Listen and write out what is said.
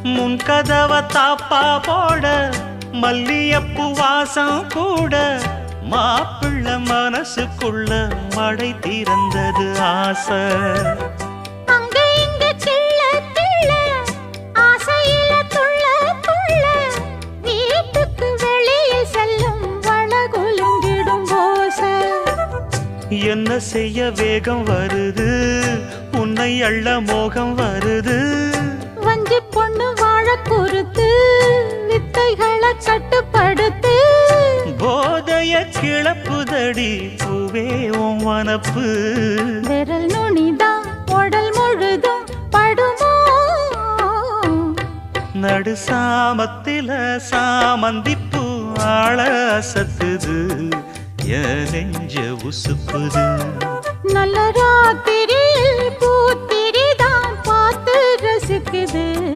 முன் கதவை தாப்பா போட மல்லியப்பு வாசம் கூட மாப்பிள்ள மனசுக்குள்ள மடை திறந்தது ஆசை. அங்க இங்க கிள்ள கிள்ள ஆசையில துள்ள துள்ள வீட்டுக்கு வெளியே செல்லும் வளகுலுங்கிடும் ஓசை. என்ன செய்ய வேகம் வருது உன்னை அள்ள மோகம் வருது. வஞ்சி பொண்ணு வாழ குறுத்து வித்தைகளை கட்டுப்படுத்து. போதைய கிளப்புதடி பூவே உன் வனப்பு. விரல் நுனிதான் உடல் முழுதும் படுமோ. நடு சாமத்தில சாமந்திப்பூ ஆள அசத்துது என் நெஞ்ச உசுப்புது. நல்ல ராத்திரியில் பூத்திரிதான் பார்த்து ரசிக்குது.